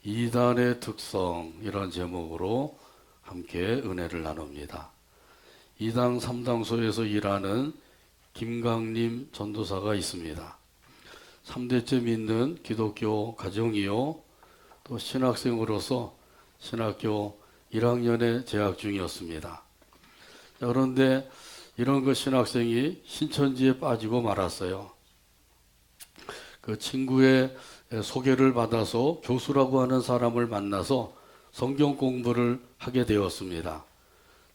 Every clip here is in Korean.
이단의 특성 이런 제목으로 함께 은혜를 나눕니다. 이당 삼당소에서 일하는 김강림 전도사가 있습니다. 3대째 믿는 기독교 가정이요, 또 신학생으로서 신학교 1학년에 재학 중이었습니다. 그런데 이런 그 신학생이 신천지에 빠지고 말았어요. 그 친구의 소개를 받아서 교수라고 하는 사람을 만나서 성경 공부를 하게 되었습니다.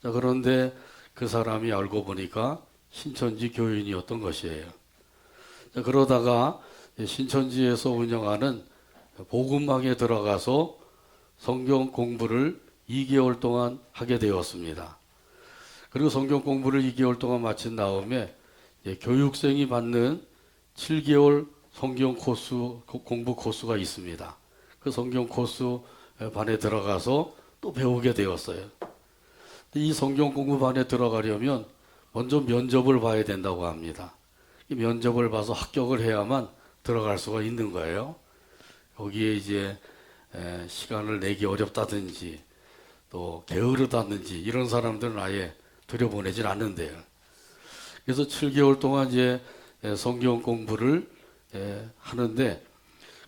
그런데 그 사람이 알고 보니까 신천지 교인이었던 것이에요. 그러다가 신천지에서 운영하는 복음방에 들어가서 성경 공부를 2개월 동안 하게 되었습니다. 그리고 성경 공부를 2개월 동안 마친 다음에 교육생이 받는 7개월 성경 코스, 공부 코스가 있습니다. 그 성경 코스 반에 들어가서 또 배우게 되었어요. 이 성경 공부반에 들어가려면 먼저 면접을 봐야 된다고 합니다. 이 면접을 봐서 합격을 해야만 들어갈 수가 있는 거예요. 거기에 이제 시간을 내기 어렵다든지 또 게으르다든지 이런 사람들은 아예 들여보내질 않는데요. 그래서 7개월 동안 이제 성경 공부를 하는데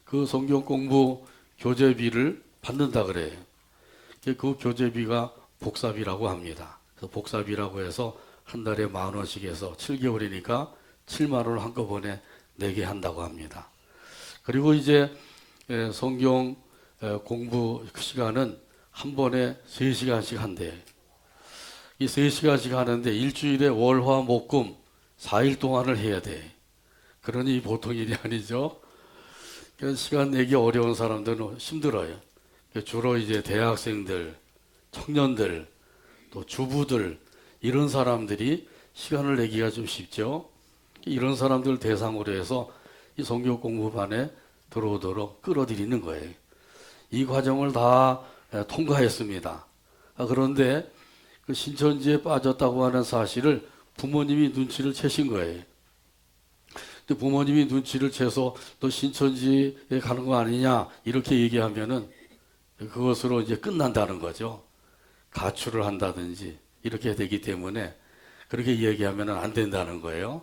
그 성경 공부 교재비를 받는다 그래요. 그 교재비가 복사비라고 합니다. 그래서 복사비라고 해서 한 달에 10,000원씩 해서 7개월이니까 7만 원을 한꺼번에 내게 한다고 합니다. 그리고 이제 성경 공부 시간은 한 번에 3시간씩 한대요. 이 3시간씩 하는데 일주일에 월, 화, 목, 금 4일 동안을 해야 돼. 그러니 보통 일이 아니죠. 시간 내기 어려운 사람들은 힘들어요. 주로 이제 대학생들, 청년들, 또 주부들 이런 사람들이 시간을 내기가 좀 쉽죠. 이런 사람들 대상으로 해서 이 성경 공부반에 들어오도록 끌어들이는 거예요. 이 과정을 다 통과했습니다. 그런데 그 신천지에 빠졌다고 하는 사실을 부모님이 눈치를 채신 거예요. 근데 부모님이 눈치를 채서 너 신천지에 가는 거 아니냐 이렇게 얘기하면은 그것으로 이제 끝난다는 거죠. 가출을 한다든지 이렇게 되기 때문에 그렇게 얘기하면은 안 된다는 거예요.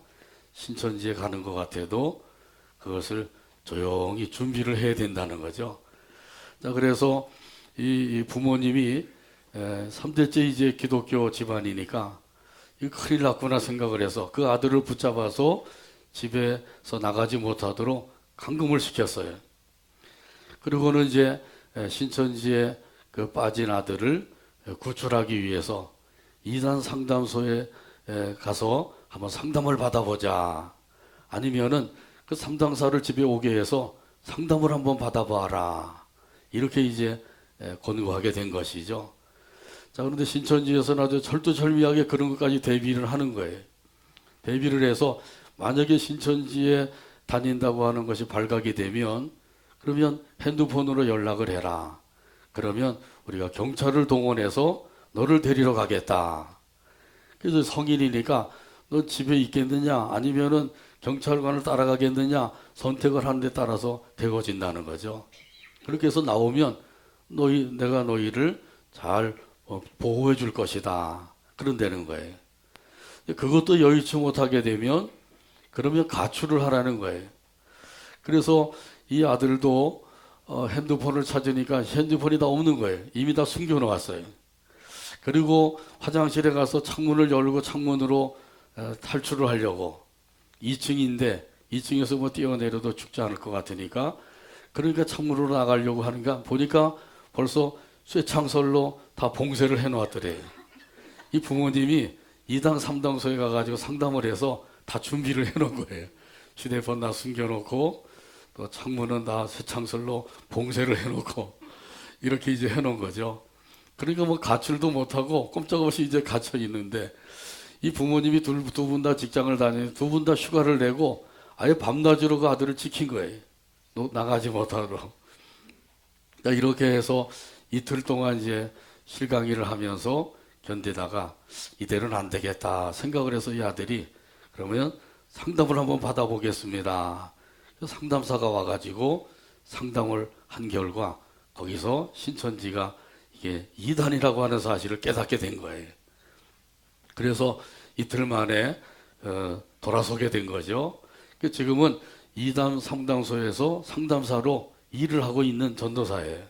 신천지에 가는 것 같아도 그것을 조용히 준비를 해야 된다는 거죠. 자, 그래서 이 부모님이 3대째 이제 기독교 집안이니까 이 큰일 났구나 생각을 해서 그 아들을 붙잡아서 집에서 나가지 못하도록 감금을 시켰어요. 그리고는 이제 신천지에 그 빠진 아들을 구출하기 위해서 이단 상담소에 가서 한번 상담을 받아보자. 아니면은 그 상담사를 집에 오게 해서 상담을 한번 받아봐라. 이렇게 이제 권고하게 된 것이죠. 자, 그런데 신천지에서는 아주 철두철미하게 그런 것까지 대비를 하는 거예요. 대비를 해서 만약에 신천지에 다닌다고 하는 것이 발각이 되면 그러면 핸드폰으로 연락을 해라. 그러면 우리가 경찰을 동원해서 너를 데리러 가겠다. 그래서 성인이니까 너 집에 있겠느냐 아니면은 경찰관을 따라가겠느냐 선택을 하는 데 따라서 되어진다는 거죠. 그렇게 해서 나오면 내가 너희를 잘 보호해 줄 것이다. 그런다는 거예요. 그것도 여의치 못하게 되면 그러면 가출을 하라는 거예요. 그래서 이 아들도 핸드폰을 찾으니까 핸드폰이 다 없는 거예요. 이미 다 숨겨놓았어요. 그리고 화장실에 가서 창문을 열고 창문으로 탈출을 하려고 2층인데 2층에서 뭐 뛰어내려도 죽지 않을 것 같으니까 그러니까 창문으로 나가려고 하는가 보니까 벌써 쇠창설로 다 봉쇄를 해놓았더래요. 이 부모님이 2당 3당소에 가가지고 상담을 해서 다 준비를 해놓은 거예요. 휴대폰 다 숨겨놓고 또 창문은 다 쇠창설로 봉쇄를 해놓고 이렇게 이제 해놓은 거죠. 그러니까 뭐 가출도 못하고 꼼짝없이 이제 갇혀 있는데 이 부모님이 두 분 다 직장을 다니는 두 분 다 휴가를 내고 아예 밤낮으로 그 아들을 지킨 거예요. 나가지 못하도록. 이렇게 해서 이틀 동안 이제 실강의를 하면서 견디다가 이대로는 안 되겠다 생각을 해서 이 아들이 그러면 상담을 한번 받아보겠습니다. 상담사가 와가지고 상담을 한 결과 거기서 신천지가 이게 이단이라고 하는 사실을 깨닫게 된 거예요. 그래서 이틀 만에 돌아서게 된 거죠. 지금은 이단 상담소에서 상담사로 일을 하고 있는 전도사예요.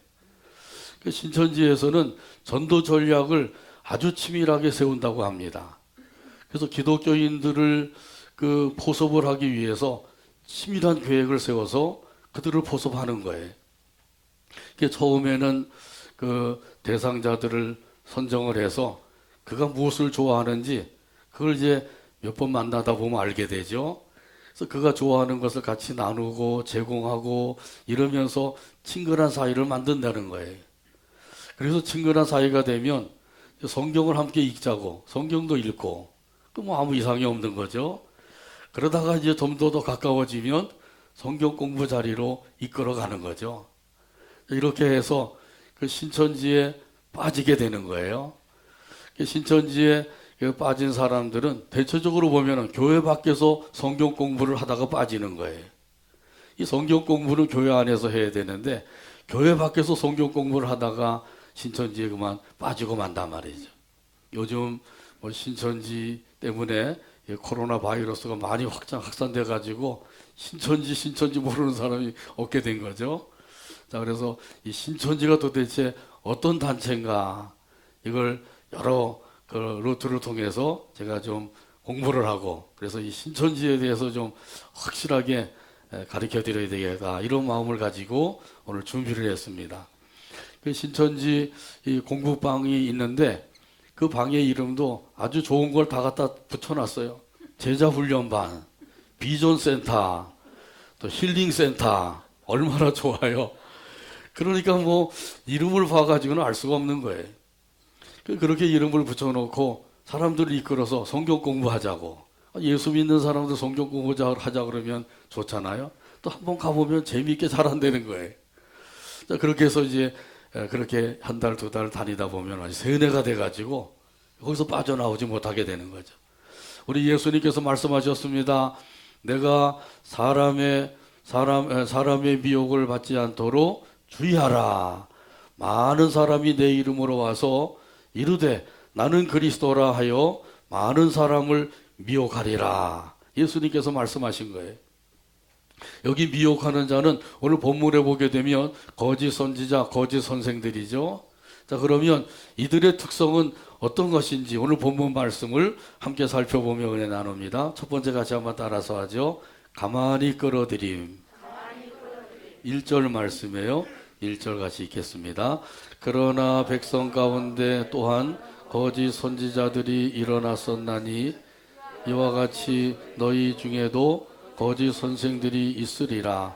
신천지에서는 전도 전략을 아주 치밀하게 세운다고 합니다. 그래서 기독교인들을 포섭을 하기 위해서 치밀한 계획을 세워서 그들을 포섭하는 거예요. 처음에는 대상자들을 선정을 해서 그가 무엇을 좋아하는지 그걸 이제 몇 번 만나다 보면 알게 되죠. 그래서 그가 좋아하는 것을 같이 나누고 제공하고 이러면서 친근한 사이를 만든다는 거예요. 그래서 친근한 사이가 되면 성경을 함께 읽자고 성경도 읽고 뭐 아무 이상이 없는 거죠. 그러다가 이제 좀 더 가까워지면 성경 공부 자리로 이끌어가는 거죠. 이렇게 해서 신천지에 빠지게 되는 거예요. 신천지에 빠진 사람들은 대체적으로 보면은 교회 밖에서 성경 공부를 하다가 빠지는 거예요. 이 성경 공부는 교회 안에서 해야 되는데 교회 밖에서 성경 공부를 하다가 신천지에 그만 빠지고 만단 말이죠. 요즘 뭐 신천지 때문에 코로나 바이러스가 많이 확산돼 가지고 신천지 모르는 사람이 없게 된 거죠. 자, 그래서 이 신천지가 도대체 어떤 단체인가 이걸 여러 루트를 통해서 제가 좀 공부를 하고 그래서 이 신천지에 대해서 좀 확실하게 가르쳐 드려야 되겠다 이런 마음을 가지고 오늘 준비를 했습니다. 신천지 이 공부방이 있는데 그 방의 이름도 아주 좋은 걸 다 갖다 붙여놨어요. 제자훈련반, 비전센터, 또 힐링센터 얼마나 좋아요. 그러니까 뭐 이름을 봐가지고는 알 수가 없는 거예요. 그렇게 이름을 붙여놓고 사람들을 이끌어서 성경 공부하자고. 예수 믿는 사람들 성경 공부하자 그러면 좋잖아요. 또 한번 가보면 재미있게 잘 안 되는 거예요. 자, 그렇게 해서 이제 그렇게 한 달, 두 달 다니다 보면 아주 세뇌가 돼가지고 거기서 빠져나오지 못하게 되는 거죠. 우리 예수님께서 말씀하셨습니다. 내가 사람의 미혹을 받지 않도록 주의하라. 많은 사람이 내 이름으로 와서 이르되 나는 그리스도라 하여 많은 사람을 미혹하리라. 예수님께서 말씀하신 거예요. 여기 미혹하는 자는 오늘 본문에 보게 되면 거짓 선지자, 거짓 선생들이죠. 자, 그러면 이들의 특성은 어떤 것인지 오늘 본문 말씀을 함께 살펴보며 은혜 나눕니다. 첫 번째 같이 한번 따라서 하죠. 가만히 끌어들임. 1절 말씀이에요. 1절 같이 읽겠습니다. 그러나 백성 가운데 또한 거짓 선지자들이 일어났었나니 이와 같이 너희 중에도 거짓 선생들이 있으리라.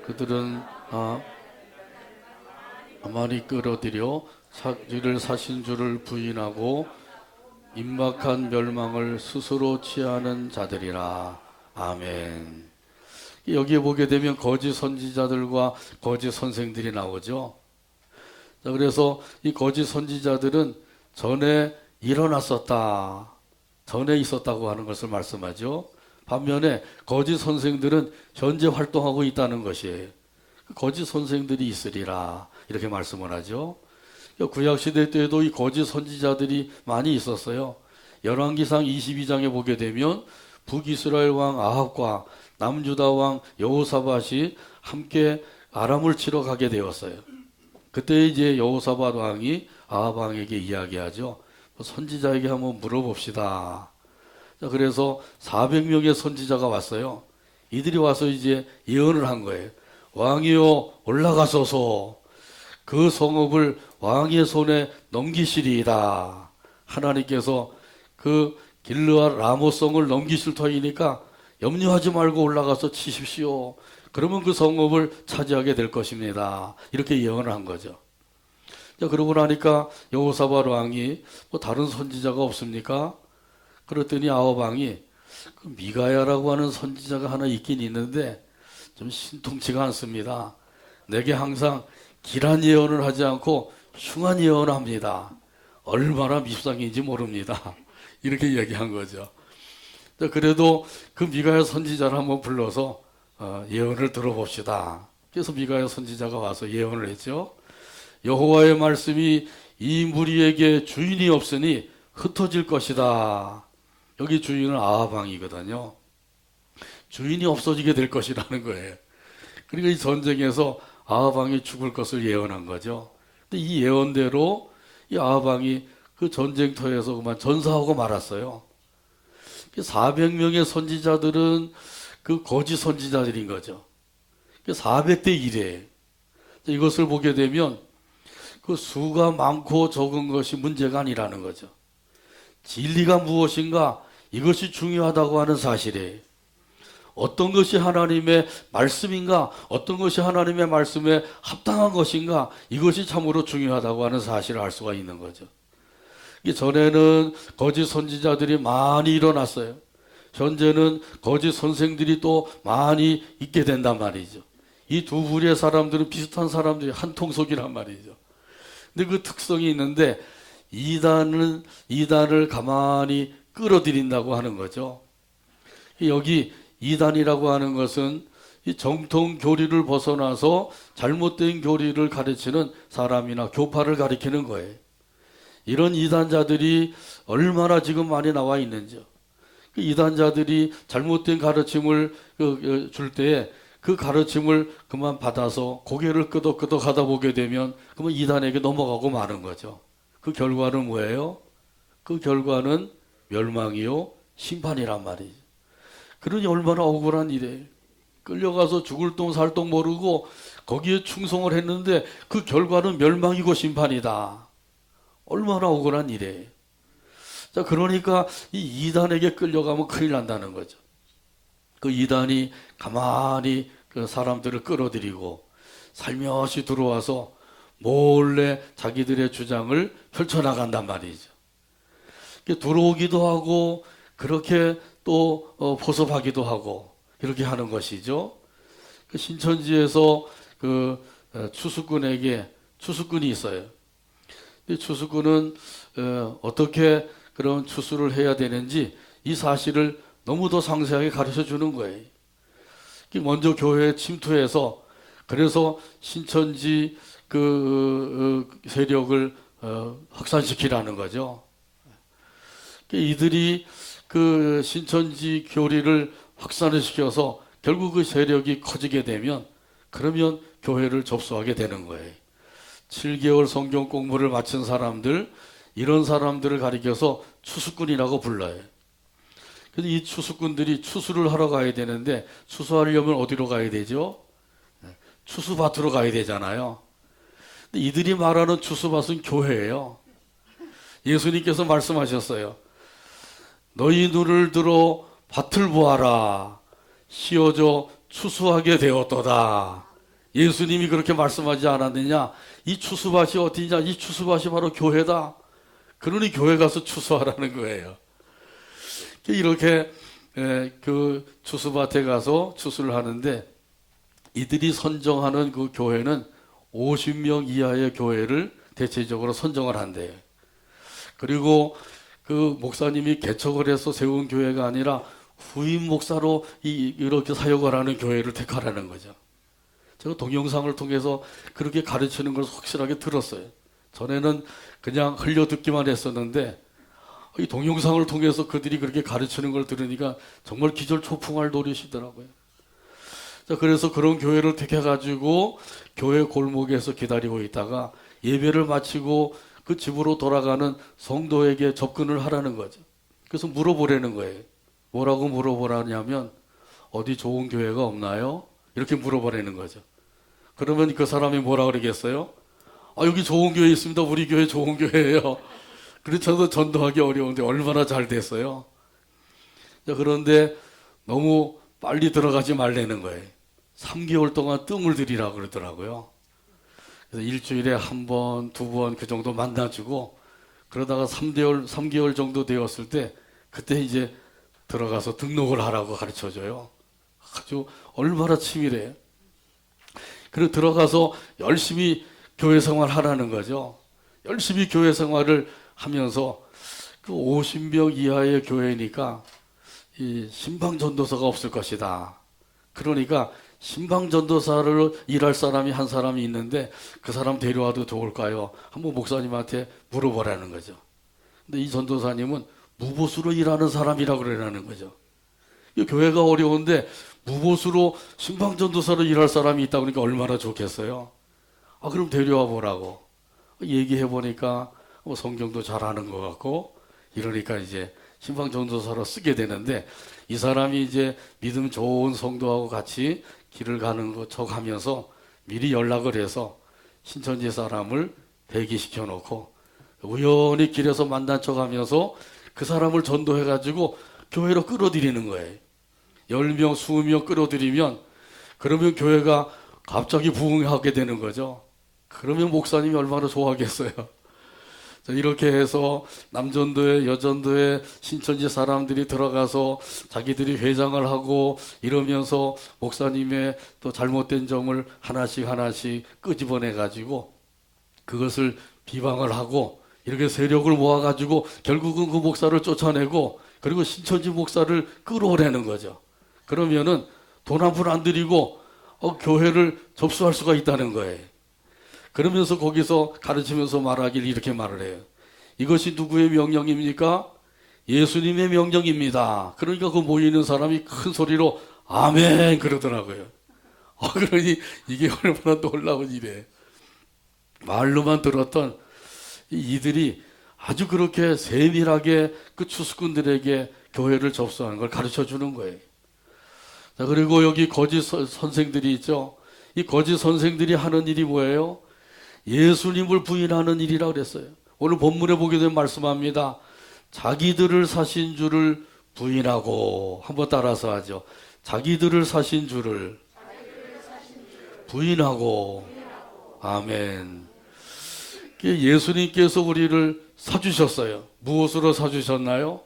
그들은 가만히 끌어들여 사지를 사신 줄을 부인하고 임박한 멸망을 스스로 취하는 자들이라. 아멘. 여기에 보게 되면 거짓 선지자들과 거짓 선생들이 나오죠. 자, 그래서 이 거짓 선지자들은 전에 일어났었다. 전에 있었다고 하는 것을 말씀하죠. 반면에 거짓 선생들은 현재 활동하고 있다는 것이에요. 거짓 선생들이 있으리라 이렇게 말씀을 하죠. 구약시대 때에도 이 거짓 선지자들이 많이 있었어요. 열왕기상 22장에 보게 되면 북이스라엘 왕 아합과 남유다 왕 여호사밧이 함께 아람을 치러 가게 되었어요. 그때 이제 여호사밧 왕이 아합 왕에게 이야기하죠. 선지자에게 한번 물어봅시다. 자, 그래서 400명의 선지자가 왔어요. 이들이 와서 이제 예언을 한 거예요. 왕이여 올라가소서. 그 성읍을 왕의 손에 넘기시리이다. 하나님께서 그 길르앗 라모성을 넘기실 터이니까 염려하지 말고 올라가서 치십시오. 그러면 그 성읍을 차지하게 될 것입니다. 이렇게 예언을 한 거죠. 자, 그러고 나니까 여호사밧 왕이 뭐 다른 선지자가 없습니까? 그랬더니 아합 왕이 그 미가야라고 하는 선지자가 하나 있긴 있는데 좀 신통치가 않습니다. 내게 항상 길한 예언을 하지 않고 흉한 예언을 합니다. 얼마나 밉상인지 모릅니다. 이렇게 얘기한 거죠. 그래도 그 미가야 선지자를 한번 불러서 예언을 들어봅시다. 그래서 미가야 선지자가 와서 예언을 했죠. 여호와의 말씀이 이 무리에게 주인이 없으니 흩어질 것이다. 여기 주인은 아합 왕이거든요. 주인이 없어지게 될 것이라는 거예요. 그러니까 이 전쟁에서 아합 왕이 죽을 것을 예언한 거죠. 근데 이 예언대로 이 아합 왕이 그 전쟁터에서 그만 전사하고 말았어요. 400명의 선지자들은 그 거짓 선지자들인 거죠. 400대 1이에요. 이것을 보게 되면 그 수가 많고 적은 것이 문제가 아니라는 거죠. 진리가 무엇인가, 이것이 중요하다고 하는 사실이에요. 어떤 것이 하나님의 말씀인가, 어떤 것이 하나님의 말씀에 합당한 것인가, 이것이 참으로 중요하다고 하는 사실을 알 수가 있는 거죠. 전에는 거짓 선지자들이 많이 일어났어요. 현재는 거짓 선생들이 또 많이 있게 된단 말이죠. 이 두 부류의 사람들은 비슷한 사람들이 한 통속이란 말이죠. 근데 그 특성이 있는데 이단을 가만히 끌어들인다고 하는 거죠. 여기 이단이라고 하는 것은 이 정통 교리를 벗어나서 잘못된 교리를 가르치는 사람이나 교파를 가리키는 거예요. 이런 이단자들이 얼마나 지금 많이 나와 있는지요. 그 이단자들이 잘못된 가르침을 줄 때에 그 가르침을 그만 받아서 고개를 끄덕끄덕 하다 보게 되면 그러면 이단에게 넘어가고 마는 거죠. 그 결과는 뭐예요? 그 결과는 멸망이요, 심판이란 말이죠. 그러니 얼마나 억울한 일이에요. 끌려가서 죽을 똥 살 똥 모르고 거기에 충성을 했는데 그 결과는 멸망이고 심판이다. 얼마나 억울한 일이에요. 자, 그러니까 이 이단에게 끌려가면 큰일 난다는 거죠. 그 이단이 가만히 그 사람들을 끌어들이고 살며시 들어와서 몰래 자기들의 주장을 펼쳐나간단 말이죠. 들어오기도 하고 그렇게 또 포섭하기도 하고 이렇게 하는 것이죠. 그 신천지에서 그 추수꾼에게 추수꾼이 있어요. 이 추수꾼은 어떻게 그런 추수를 해야 되는지 이 사실을 너무도 상세하게 가르쳐 주는 거예요. 먼저 교회에 침투해서 그래서 신천지 그 세력을 확산시키라는 거죠. 이들이 그 신천지 교리를 확산을 시켜서 결국 그 세력이 커지게 되면 그러면 교회를 접수하게 되는 거예요. 7개월 성경 공부를 마친 사람들, 이런 사람들을 가리켜서 추수꾼이라고 불러요. 그래서 이 추수꾼들이 추수를 하러 가야 되는데 추수하려면 어디로 가야 되죠? 추수밭으로 가야 되잖아요. 근데 이들이 말하는 추수밭은 교회예요. 예수님께서 말씀하셨어요. 너희 눈을 들어 밭을 보아라. 씌어져 추수하게 되었도다. 예수님이 그렇게 말씀하지 않았느냐? 이 추수밭이 어디냐? 이 추수밭이 바로 교회다. 그러니 교회 가서 추수하라는 거예요. 이렇게 그 추수밭에 가서 추수를 하는데 이들이 선정하는 그 교회는 50명 이하의 교회를 대체적으로 선정을 한대요. 그리고 그 목사님이 개척을 해서 세운 교회가 아니라 후임 목사로 이렇게 사역을 하는 교회를 택하라는 거죠. 제가 동영상을 통해서 그렇게 가르치는 걸 확실하게 들었어요. 전에는 그냥 흘려듣기만 했었는데 이 동영상을 통해서 그들이 그렇게 가르치는 걸 들으니까 정말 기절초풍할 노릇이더라고요. 자, 그래서 그런 교회를 택해가지고 교회 골목에서 기다리고 있다가 예배를 마치고 그 집으로 돌아가는 성도에게 접근을 하라는 거죠. 그래서 물어보라는 거예요. 뭐라고 물어보라냐면 어디 좋은 교회가 없나요? 이렇게 물어보라는 거죠. 그러면 그 사람이 뭐라 그러겠어요? 아, 여기 좋은 교회 있습니다. 우리 교회 좋은 교회예요. 그렇죠. 전도하기 어려운데 얼마나 잘 됐어요. 자, 그런데 너무 빨리 들어가지 말라는 거예요. 3개월 동안 뜸을 들이라고 그러더라고요. 그래서 일주일에 한 번, 두 번 그 정도 만나주고 그러다가 3개월 정도 되었을 때 그때 이제 들어가서 등록을 하라고 가르쳐줘요. 아주 얼마나 치밀해요. 그리고 들어가서 열심히 교회 생활 하라는 거죠. 열심히 교회 생활을 하면서 그 50명 이하의 교회니까 이 신방전도서가 없을 것이다. 그러니까 신방전도사를 일할 사람이 한 사람이 있는데 그 사람 데려와도 좋을까요? 한번 목사님한테 물어보라는 거죠. 근데 이 전도사님은 무보수로 일하는 사람이라고 그러라는 거죠. 이 교회가 어려운데 무보수로 신방전도사로 일할 사람이 있다 그러니까 얼마나 좋겠어요. 아, 그럼 데려와 보라고 얘기해 보니까 성경도 잘하는 것 같고 이러니까 이제 신방전도사로 쓰게 되는데, 이 사람이 이제 믿음 좋은 성도하고 같이 길을 가는 것 척하면서 미리 연락을 해서 신천지 사람을 대기시켜 놓고 우연히 길에서 만난 척하면서 그 사람을 전도해 가지고 교회로 끌어들이는 거예요. 10명, 20명 끌어들이면 그러면 교회가 갑자기 부흥하게 되는 거죠. 그러면 목사님이 얼마나 좋아하겠어요. 이렇게 해서 남전도에 여전도에 신천지 사람들이 들어가서 자기들이 회장을 하고 이러면서 목사님의 또 잘못된 점을 하나씩 하나씩 끄집어내 가지고 그것을 비방을 하고 이렇게 세력을 모아 가지고 결국은 그 목사를 쫓아내고 그리고 신천지 목사를 끌어오려는 거죠. 그러면은 돈 한 푼 안 들이고 교회를 접수할 수가 있다는 거예요. 그러면서 거기서 가르치면서 말하길 이렇게 말을 해요. 이것이 누구의 명령입니까? 예수님의 명령입니다. 그러니까 그 모이는 사람이 큰 소리로 아멘 그러더라고요. 그러니 이게 얼마나 놀라운 일이에요. 말로만 들었던 이들이 아주 그렇게 세밀하게 그 추수꾼들에게 교회를 접수하는 걸 가르쳐 주는 거예요. 자, 그리고 여기 거짓 선생들이 있죠. 이 거짓 선생들이 하는 일이 뭐예요? 예수님을 부인하는 일이라고 그랬어요. 오늘 본문에 보게 되면 말씀합니다. 자기들을 사신 주를 부인하고, 한번 따라서 하죠. 자기들을 사신 주를 부인하고. 아멘. 예수님께서 우리를 사주셨어요. 무엇으로 사주셨나요?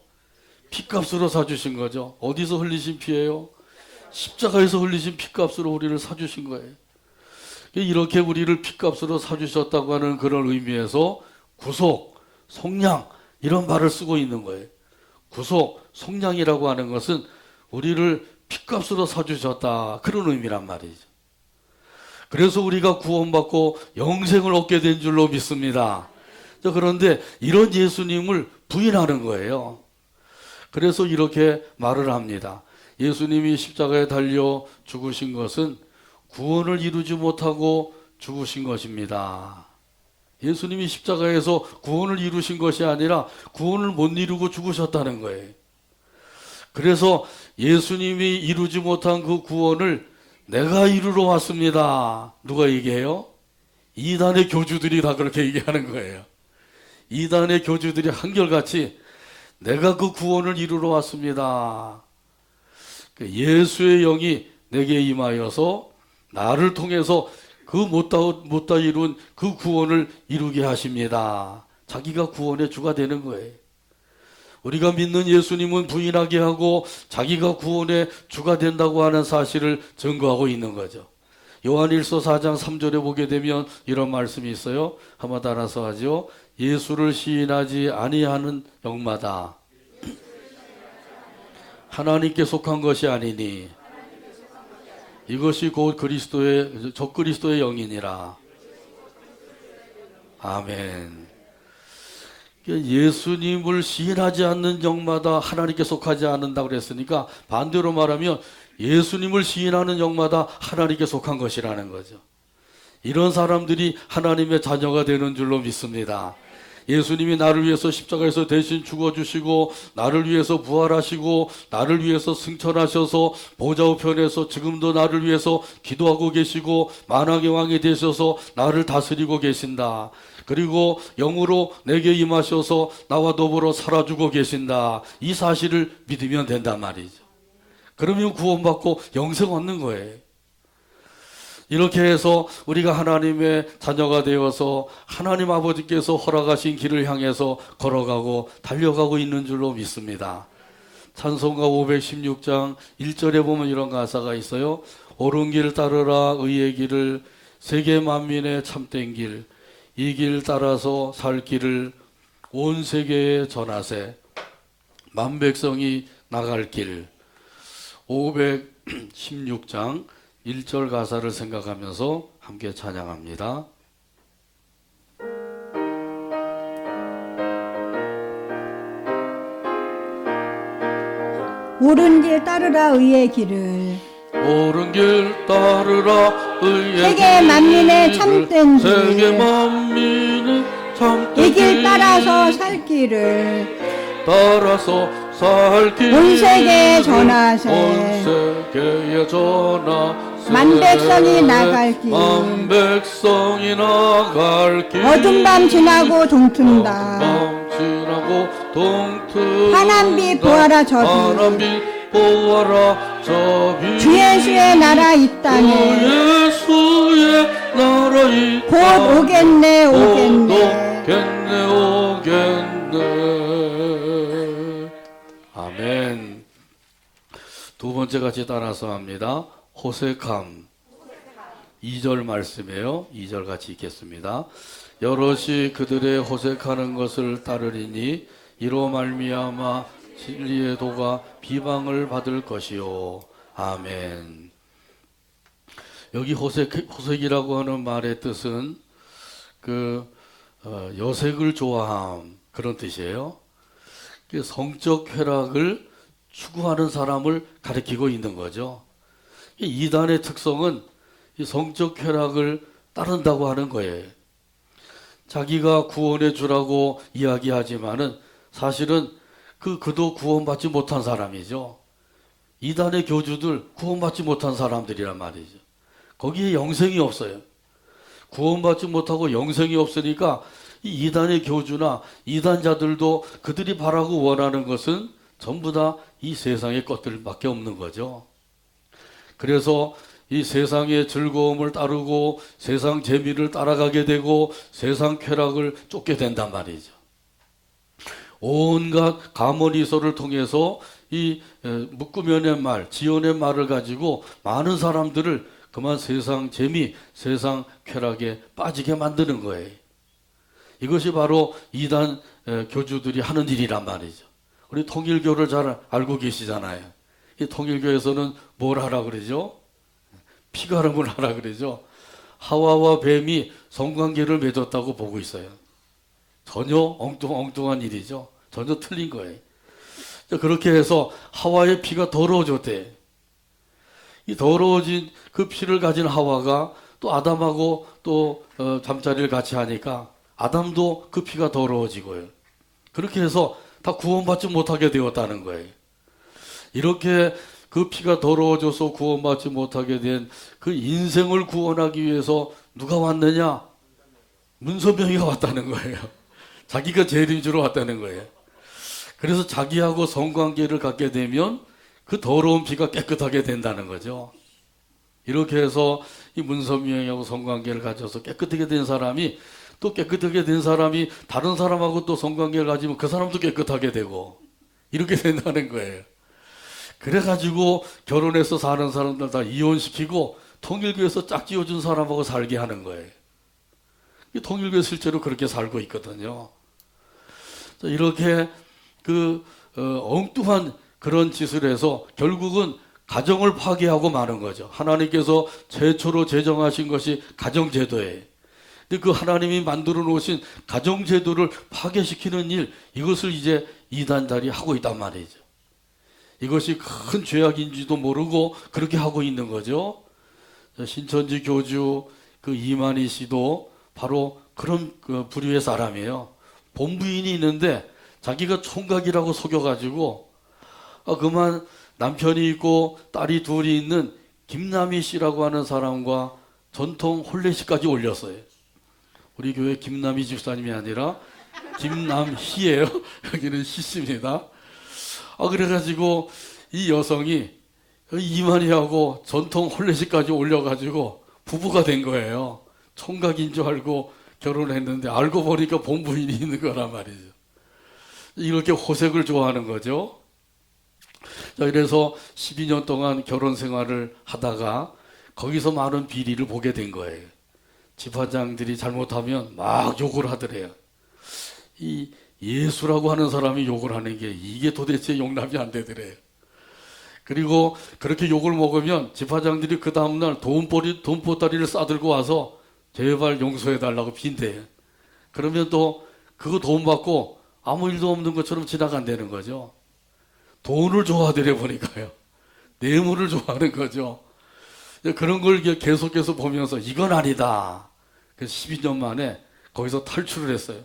피값으로 사주신 거죠. 어디서 흘리신 피예요? 십자가에서 흘리신 피값으로 우리를 사주신 거예요. 이렇게 우리를 피값으로 사주셨다고 하는 그런 의미에서 구속, 속량 이런 말을 쓰고 있는 거예요. 구속, 속량이라고 하는 것은 우리를 피값으로 사주셨다 그런 의미란 말이죠. 그래서 우리가 구원받고 영생을 얻게 된 줄로 믿습니다. 그런데 이런 예수님을 부인하는 거예요. 그래서 이렇게 말을 합니다. 예수님이 십자가에 달려 죽으신 것은 구원을 이루지 못하고 죽으신 것입니다. 예수님이 십자가에서 구원을 이루신 것이 아니라 구원을 못 이루고 죽으셨다는 거예요. 그래서 예수님이 이루지 못한 그 구원을 내가 이루러 왔습니다. 누가 얘기해요? 이단의 교주들이 다 그렇게 얘기하는 거예요. 이단의 교주들이 한결같이 내가 그 구원을 이루러 왔습니다. 예수의 영이 내게 임하여서 나를 통해서 그 못다 이룬 그 구원을 이루게 하십니다. 자기가 구원의 주가 되는 거예요. 우리가 믿는 예수님은 부인하게 하고 자기가 구원의 주가 된다고 하는 사실을 증거하고 있는 거죠. 요한일서 4장 3절에 보게 되면 이런 말씀이 있어요. 한번 따라서 하죠. 예수를 시인하지 아니하는 영마다 하나님께 속한 것이 아니니 이것이 곧 적그리스도의 영이니라. 아멘. 예수님을 시인하지 않는 영마다 하나님께 속하지 않는다고 그랬으니까 반대로 말하면 예수님을 시인하는 영마다 하나님께 속한 것이라는 거죠. 이런 사람들이 하나님의 자녀가 되는 줄로 믿습니다. 예수님이 나를 위해서 십자가에서 대신 죽어주시고 나를 위해서 부활하시고 나를 위해서 승천하셔서 보좌 우편에서 지금도 나를 위해서 기도하고 계시고 만왕의 왕이 되셔서 나를 다스리고 계신다. 그리고 영으로 내게 임하셔서 나와 더불어 살아주고 계신다. 이 사실을 믿으면 된단 말이죠. 그러면 구원받고 영생 얻는 거예요. 이렇게 해서 우리가 하나님의 자녀가 되어서 하나님 아버지께서 허락하신 길을 향해서 걸어가고 달려가고 있는 줄로 믿습니다. 찬송가 516장 1절에 보면 이런 가사가 있어요. 옳은 길 따르라 의의 길을 세계 만민의 참된 길, 이 길 따라서 살 길을 온 세계에 전하세. 만백성이 나갈 길. 516장 1절 가사를 생각하면서 함께 찬양합니다. 옳은 길 따르라 의의 길을 옳은 길 따르라 의의 세계 만민의 참된 길 세계 만민의 참된 이 길 따라서 살 길을 따라서 살 길 온 세계에 전하세 온 세계에 전하세 만 백성이 나갈 길 만 백성이 나갈 길 어둠 밤 지나고 동튼다 밤 지나고 동튼다 파란빛 보아라 저비 파란빛 보아라 저비 주 예수의 나라 이 땅에 주 예수의 나라 이 곧 오겠네 오겠네 오겠네 아멘. 두 번째 같이 따라서 합니다. 호색함 2절 말씀이에요. 2절 같이 읽겠습니다. 여럿이 그들의 호색하는 것을 따르리니 이로 말미암아 진리의 도가 비방을 받을 것이요. 아멘. 여기 호색이라고 하는 말의 뜻은 여색을 좋아함 그런 뜻이에요. 성적 쾌락을 추구하는 사람을 가리키고 있는 거죠. 이단의 특성은 이 성적 쾌락을 따른다고 하는 거예요. 자기가 구원해 주라고 이야기하지만은 사실은 그도 구원받지 못한 사람이죠. 이단의 교주들 구원받지 못한 사람들이란 말이죠. 거기에 영생이 없어요. 구원받지 못하고 영생이 없으니까 이 이단의 교주나 이단자들도 그들이 바라고 원하는 것은 전부 다 이 세상의 것들밖에 없는 거죠. 그래서 이 세상의 즐거움을 따르고 세상 재미를 따라가게 되고 세상 쾌락을 쫓게 된단 말이죠. 온갖 가모니서를 통해서 이 묶으면의 말, 지연의 말을 가지고 많은 사람들을 그만 세상 재미, 세상 쾌락에 빠지게 만드는 거예요. 이것이 바로 이단 교주들이 하는 일이란 말이죠. 우리 통일교를 잘 알고 계시잖아요. 이 통일교에서는 뭘 하라 그러죠? 피가름을 하라 그러죠. 하와와 뱀이 성관계를 맺었다고 보고 있어요. 전혀 엉뚱한 일이죠. 전혀 틀린 거예요. 그렇게 해서 하와의 피가 더러워졌대. 이 더러워진 그 피를 가진 하와가 또 아담하고 또 잠자리를 같이 하니까 아담도 그 피가 더러워지고요. 그렇게 해서 다 구원받지 못하게 되었다는 거예요. 이렇게 그 피가 더러워져서 구원받지 못하게 된 그 인생을 구원하기 위해서 누가 왔느냐? 문선명이가 왔다는 거예요. 자기가 재림주로 왔다는 거예요. 그래서 자기하고 성관계를 갖게 되면 그 더러운 피가 깨끗하게 된다는 거죠. 이렇게 해서 이 문선명하고 성관계를 가져서 깨끗하게 된 사람이 또 깨끗하게 된 사람이 다른 사람하고 또 성관계를 가지면 그 사람도 깨끗하게 되고 이렇게 된다는 거예요. 그래가지고 결혼해서 사는 사람들 다 이혼시키고 통일교에서 짝지어준 사람하고 살게 하는 거예요. 통일교에 실제로 그렇게 살고 있거든요. 이렇게 엉뚱한 그런 짓을 해서 결국은 가정을 파괴하고 마는 거죠. 하나님께서 최초로 제정하신 것이 가정제도예요. 근데 그 하나님이 만들어 놓으신 가정제도를 파괴시키는 일, 이것을 이제 이단들이 하고 있단 말이죠. 이것이 큰 죄악인지도 모르고 그렇게 하고 있는 거죠. 신천지 교주 이만희 씨도 바로 그런 부류의 사람이에요. 본부인이 있는데 자기가 총각이라고 속여가지고 그만 남편이 있고 딸이 둘이 있는 김남희 씨라고 하는 사람과 전통 혼례식까지 올렸어요. 우리 교회 김남희 집사님이 아니라 김남희예요. 여기는 희씨입니다. 그래가지고 이 여성이 이만희하고 전통 혼례식까지 올려가지고 부부가 된 거예요. 총각인 줄 알고 결혼을 했는데 알고 보니까 본부인이 있는 거란 말이죠. 이렇게 호색을 좋아하는 거죠. 자, 그래서 12년 동안 결혼 생활을 하다가 거기서 많은 비리를 보게 된 거예요. 집화장들이 잘못하면 막 욕을 하더래요. 이 예수라고 하는 사람이 욕을 하는 게 이게 도대체 용납이 안 되더래요. 그리고 그렇게 욕을 먹으면 집화장들이 그 다음날 돈보따리를 싸들고 와서 제발 용서해달라고 빈대요. 그러면 또 그거 돈 받고 아무 일도 없는 것처럼 지나간다는 거죠. 돈을 좋아하더래 보니까요. 뇌물을 좋아하는 거죠. 그런 걸 계속해서 보면서 이건 아니다. 그래서 12년 만에 거기서 탈출을 했어요.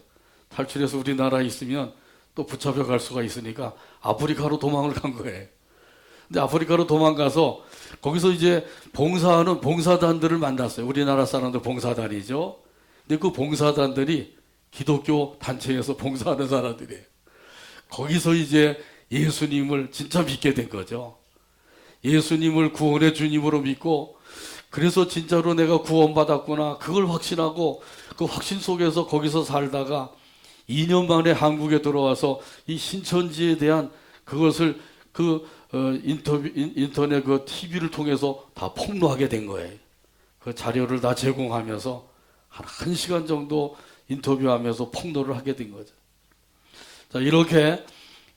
탈출해서 우리나라에 있으면 또 붙잡혀 갈 수가 있으니까 아프리카로 도망을 간 거예요. 근데 아프리카로 도망가서 거기서 이제 봉사하는 봉사단들을 만났어요. 우리나라 사람들 봉사단이죠. 근데 그 봉사단들이 기독교 단체에서 봉사하는 사람들이에요. 거기서 이제 예수님을 진짜 믿게 된 거죠. 예수님을 구원의 주님으로 믿고, 그래서 진짜로 내가 구원받았구나 그걸 확신하고 그 확신 속에서 거기서 살다가 2년 만에 한국에 들어와서 이 신천지에 대한 그것을 인터넷 그 TV를 통해서 다 폭로하게 된 거예요. 그 자료를 다 제공하면서 한 1시간 정도 인터뷰하면서 폭로를 하게 된 거죠. 자, 이렇게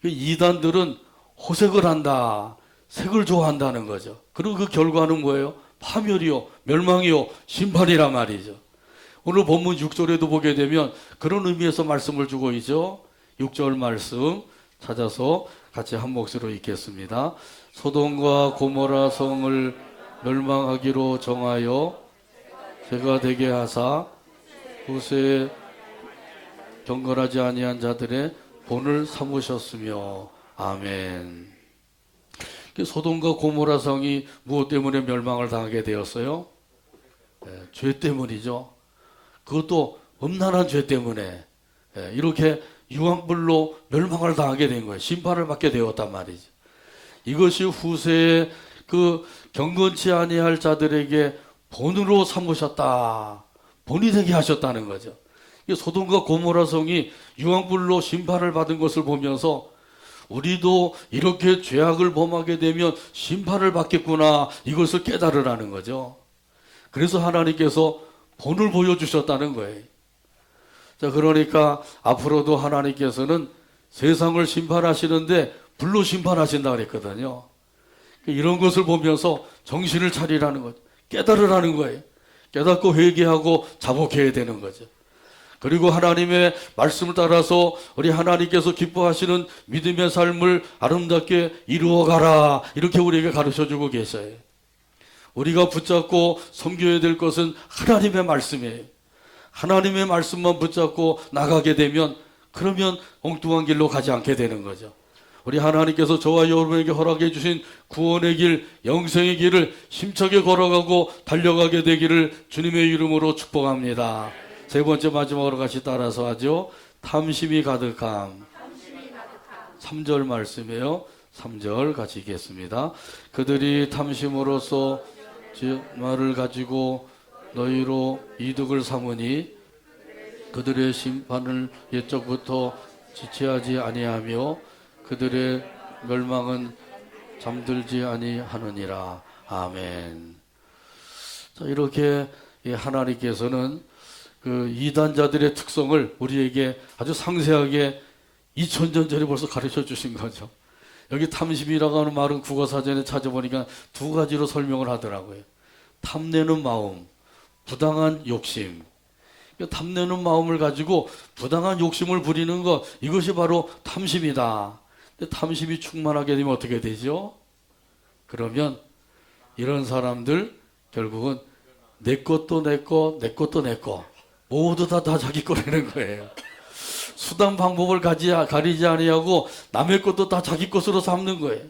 그 이단들은 호색을 한다, 색을 좋아한다는 거죠. 그리고 그 결과는 뭐예요? 파멸이요, 멸망이요, 심판이란 말이죠. 오늘 본문 6절에도 보게 되면 그런 의미에서 말씀을 주고 있죠. 6절 말씀 찾아서 같이 한 목소리로 읽겠습니다. 소돔과 고모라 성을 멸망하기로 정하여 죄가 되게 하사 후세에 경건하지 아니한 자들의 본을 삼으셨으며. 아멘. 소돔과 고모라 성이 무엇 때문에 멸망을 당하게 되었어요? 죄 때문이죠. 그것도 엄난한 죄 때문에 이렇게 유황불로 멸망을 당하게 된 거예요. 심판을 받게 되었단 말이죠. 이것이 후세에 그 경건치 아니할 자들에게 본으로 삼으셨다, 본이 되게 하셨다는 거죠. 소돔과 고모라 성이 유황불로 심판을 받은 것을 보면서 우리도 이렇게 죄악을 범하게 되면 심판을 받겠구나, 이것을 깨달으라는 거죠. 그래서 하나님께서 본을 보여주셨다는 거예요. 자, 그러니까 앞으로도 하나님께서는 세상을 심판하시는데 불로 심판하신다 그랬거든요. 이런 것을 보면서 정신을 차리라는 거죠. 깨달으라는 거예요. 깨닫고 회개하고 자복해야 되는 거죠. 그리고 하나님의 말씀을 따라서 우리 하나님께서 기뻐하시는 믿음의 삶을 아름답게 이루어가라, 이렇게 우리에게 가르쳐주고 계셔요. 우리가 붙잡고 섬겨야 될 것은 하나님의 말씀이에요. 하나님의 말씀만 붙잡고 나가게 되면 그러면 엉뚱한 길로 가지 않게 되는 거죠. 우리 하나님께서 저와 여러분에게 허락해 주신 구원의 길, 영생의 길을 힘차게 걸어가고 달려가게 되기를 주님의 이름으로 축복합니다. 세 번째 마지막으로 같이 따라서 하죠. 탐심이 가득함. 3절 말씀이에요. 3절 같이 읽겠습니다. 그들이 탐심으로써 말을 가지고 너희로 이득을 삼으니 그들의 심판을 옛적부터 지체하지 아니하며 그들의 멸망은 잠들지 아니하느니라. 아멘. 자, 이렇게 하나님께서는 그 이단자들의 특성을 우리에게 아주 상세하게 2000년 전에 벌써 가르쳐 주신 거죠. 여기 탐심이라고 하는 말은 국어사전에 찾아보니까 두 가지로 설명을 하더라고요. 탐내는 마음, 부당한 욕심. 탐내는 마음을 가지고 부당한 욕심을 부리는 것, 이것이 바로 탐심이다. 근데 탐심이 충만하게 되면 어떻게 되죠? 그러면 이런 사람들 결국은 내 것도 내 거, 내 것도 내 거, 모두 다 자기 거라는 거예요. 수단 방법을 가리지 아니하고 남의 것도 다 자기 것으로 삼는 거예요.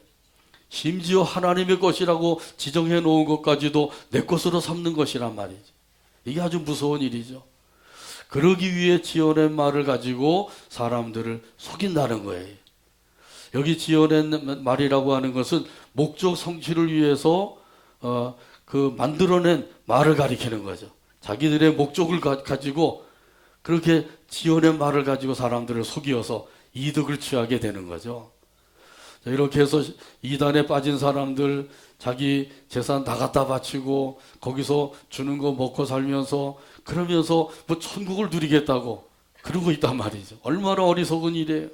심지어 하나님의 것이라고 지정해 놓은 것까지도 내 것으로 삼는 것이란 말이죠. 이게 아주 무서운 일이죠. 그러기 위해 지어낸 말을 가지고 사람들을 속인다는 거예요. 여기 지어낸 말이라고 하는 것은 목적 성취를 위해서 만들어낸 말을 가리키는 거죠. 자기들의 목적을 가지고 그렇게 지어낸 말을 가지고 사람들을 속여서 이득을 취하게 되는 거죠. 자, 이렇게 해서 이단에 빠진 사람들 자기 재산 다 갖다 바치고 거기서 주는 거 먹고 살면서 그러면서 뭐 천국을 누리겠다고 그러고 있단 말이죠. 얼마나 어리석은 일이에요.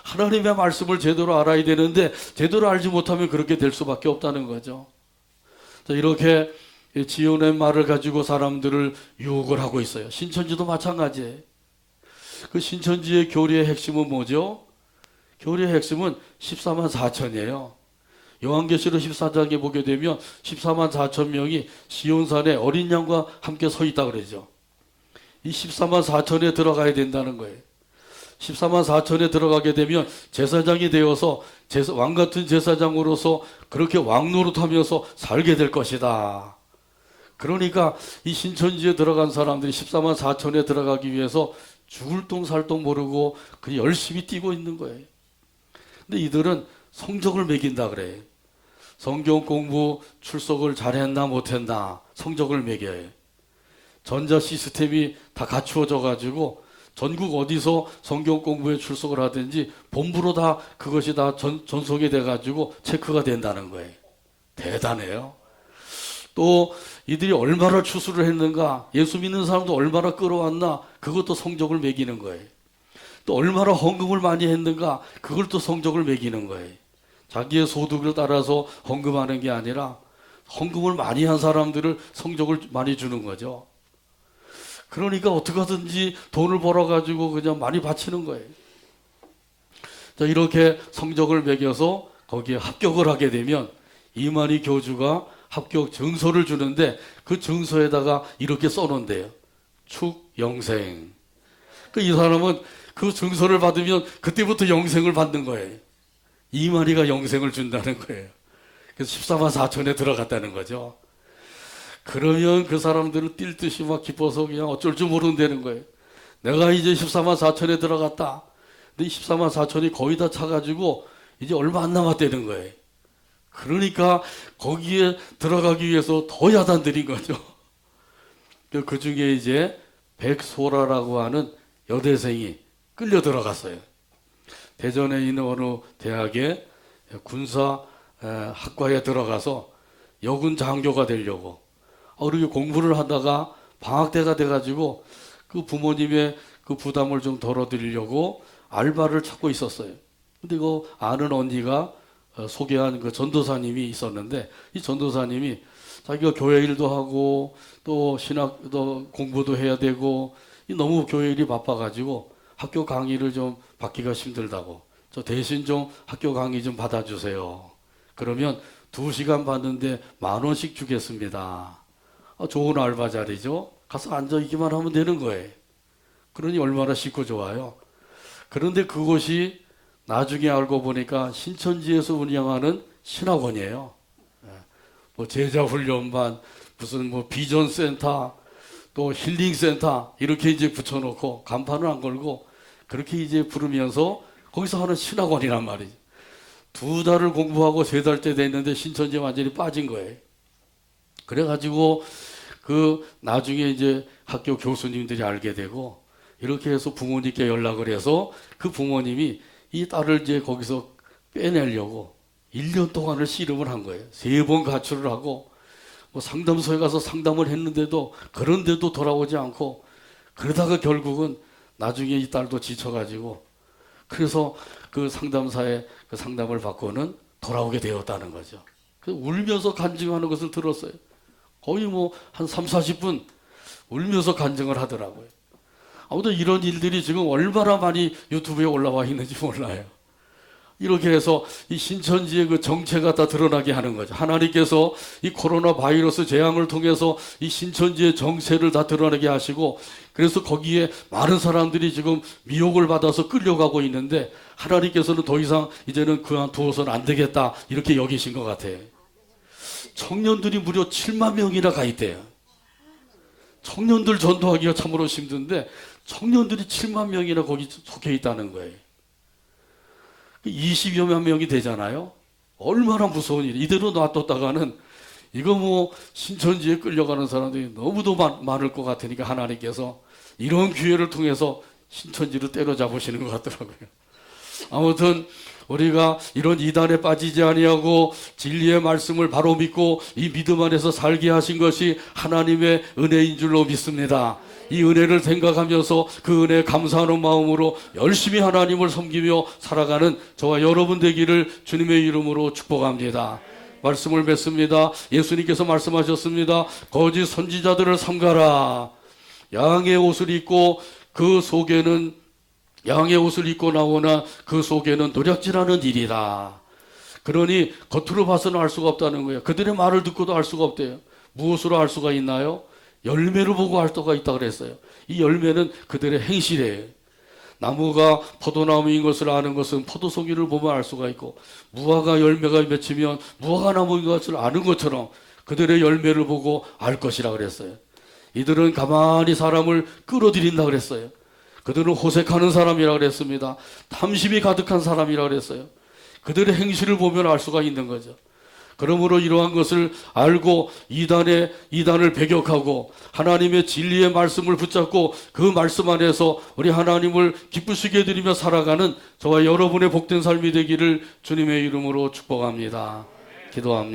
하나님의 말씀을 제대로 알아야 되는데 제대로 알지 못하면 그렇게 될 수밖에 없다는 거죠. 자, 이렇게 지어낸 말을 가지고 사람들을 유혹을 하고 있어요. 신천지도 마찬가지예요. 그 신천지의 교리의 핵심은 뭐죠? 교리의 핵심은 14만 4천이에요. 요한계시록 14장에 보게 되면 14만 4천 명이 시온산에 어린 양과 함께 서 있다 그러죠. 이 14만 4천에 들어가야 된다는 거예요. 14만 4천에 들어가게 되면 제사장이 되어서 왕 같은 제사장으로서 그렇게 왕노릇하면서 살게 될 것이다. 그러니까 이 신천지에 들어간 사람들이 14만 4천에 들어가기 위해서 죽을 똥 살 똥 모르고 그냥 열심히 뛰고 있는 거예요. 근데 이들은 성적을 매긴다 그래요. 성경 공부 출석을 잘했나 못했나 성적을 매겨요. 전자 시스템이 다 갖추어져 가지고 전국 어디서 성경 공부에 출석을 하든지 본부로 다 그것이 다 전송이 돼 가지고 체크가 된다는 거예요. 대단해요. 또 이들이 얼마나 추수를 했는가, 예수 믿는 사람도 얼마나 끌어왔나, 그것도 성적을 매기는 거예요. 또 얼마나 헌금을 많이 했는가, 그걸 또 성적을 매기는 거예요. 자기의 소득을 따라서 헌금하는 게 아니라 헌금을 많이 한 사람들을 성적을 많이 주는 거죠. 그러니까 어떻게 하든지 돈을 벌어가지고 그냥 많이 바치는 거예요. 자, 이렇게 성적을 매겨서 거기에 합격을 하게 되면 이만희 교주가 합격 증서를 주는데 그 증서에다가 이렇게 써놓은대요. 축영생. 이 사람은 그 증서를 받으면 그때부터 영생을 받는 거예요. 이만희가 영생을 준다는 거예요. 그래서 14만 4천에 들어갔다는 거죠. 그러면 그 사람들은 뛸 듯이 막 기뻐서 그냥 어쩔 줄 모른다는 거예요. 내가 이제 14만 4천에 들어갔다. 근데 14만 4천이 거의 다 차가지고 이제 얼마 안 남았다는 거예요. 그러니까 거기에 들어가기 위해서 더 야단들인 거죠. 그 중에 이제 백소라라고 하는 여대생이 끌려 들어갔어요. 대전에 있는 어느 대학의 군사 학과에 들어가서 여군 장교가 되려고 그렇게 공부를 하다가 방학 때가 돼가지고 그 부모님의 그 부담을 좀 덜어드리려고 알바를 찾고 있었어요. 근데 그 아는 언니가 소개한 그 전도사님이 있었는데 이 전도사님이 자기가 교회 일도 하고 또 신학도 공부도 해야 되고 너무 교회 일이 바빠가지고 학교 강의를 좀 받기가 힘들다고 저 대신 좀 학교 강의 좀 받아주세요. 그러면 2시간 받는데 10,000원씩 주겠습니다. 좋은 알바 자리죠. 가서 앉아 있기만 하면 되는 거예요. 그러니 얼마나 쉽고 좋아요. 그런데 그곳이 나중에 알고 보니까 신천지에서 운영하는 신학원이에요. 뭐 제자훈련반, 무슨 뭐 비전센터, 또 힐링센터 이렇게 이제 붙여놓고 간판을 안 걸고 그렇게 이제 부르면서 거기서 하는 신학원이란 말이죠. 2달을 공부하고 3달째 됐는데 신천지에 완전히 빠진 거예요. 그래가지고 그 나중에 이제 학교 교수님들이 알게 되고 이렇게 해서 부모님께 연락을 해서 그 부모님이 이 딸을 이제 거기서 빼내려고 1년 동안을 씨름을 한 거예요. 3번 가출을 하고 뭐 상담소에 가서 상담을 했는데도 그런데도 돌아오지 않고 그러다가 결국은 나중에 이 딸도 지쳐가지고 그래서 그 상담사에 그 상담을 받고는 돌아오게 되었다는 거죠. 그래서 울면서 간증하는 것을 들었어요. 거의 뭐 한 30-40분 울면서 간증을 하더라고요. 아무튼 이런 일들이 지금 얼마나 많이 유튜브에 올라와 있는지 몰라요. 이렇게 해서 이 신천지의 그 정체가 다 드러나게 하는 거죠. 하나님께서 이 코로나 바이러스 재앙을 통해서 이 신천지의 정체를 다 드러나게 하시고 그래서 거기에 많은 사람들이 지금 미혹을 받아서 끌려가고 있는데 하나님께서는 더 이상 이제는 그만두어서는 안 되겠다 이렇게 여기신 것 같아요. 청년들이 무려 7만 명이나 가 있대요. 청년들 전도하기가 참으로 힘든데 청년들이 7만 명이나 거기 속해 있다는 거예요. 20여만 명이 되잖아요. 얼마나 무서운 일. 이대로 놔뒀다가는 이거 뭐 신천지에 끌려가는 사람들이 너무도 많을 것 같으니까 하나님께서 이런 기회를 통해서 신천지를 때려잡으시는 것 같더라고요. 아무튼 우리가 이런 이단에 빠지지 아니하고 진리의 말씀을 바로 믿고 이 믿음 안에서 살게 하신 것이 하나님의 은혜인 줄로 믿습니다. 이 은혜를 생각하면서 그 은혜에 감사하는 마음으로 열심히 하나님을 섬기며 살아가는 저와 여러분 되기를 주님의 이름으로 축복합니다. 말씀을 맺습니다. 예수님께서 말씀하셨습니다. 거짓 선지자들을 삼가라. 양의 옷을 입고 그 속에는 양의 옷을 입고 나오나 그 속에는 노략질하는 일이다. 그러니 겉으로 봐서는 알 수가 없다는 거예요. 그들의 말을 듣고도 알 수가 없대요. 무엇으로 알 수가 있나요? 열매를 보고 알 수가 있다 그랬어요. 이 열매는 그들의 행실이에요. 나무가 포도나무인 것을 아는 것은 포도송이를 보면 알 수가 있고, 무화과 열매가 맺히면 무화과 나무인 것을 아는 것처럼 그들의 열매를 보고 알 것이라 그랬어요. 이들은 가만히 사람을 끌어들인다 그랬어요. 그들은 호색하는 사람이라 그랬습니다. 탐심이 가득한 사람이라 그랬어요. 그들의 행실을 보면 알 수가 있는 거죠. 그러므로 이러한 것을 알고 이단을 배격하고 하나님의 진리의 말씀을 붙잡고 그 말씀 안에서 우리 하나님을 기쁘시게 해드리며 살아가는 저와 여러분의 복된 삶이 되기를 주님의 이름으로 축복합니다. 기도합니다.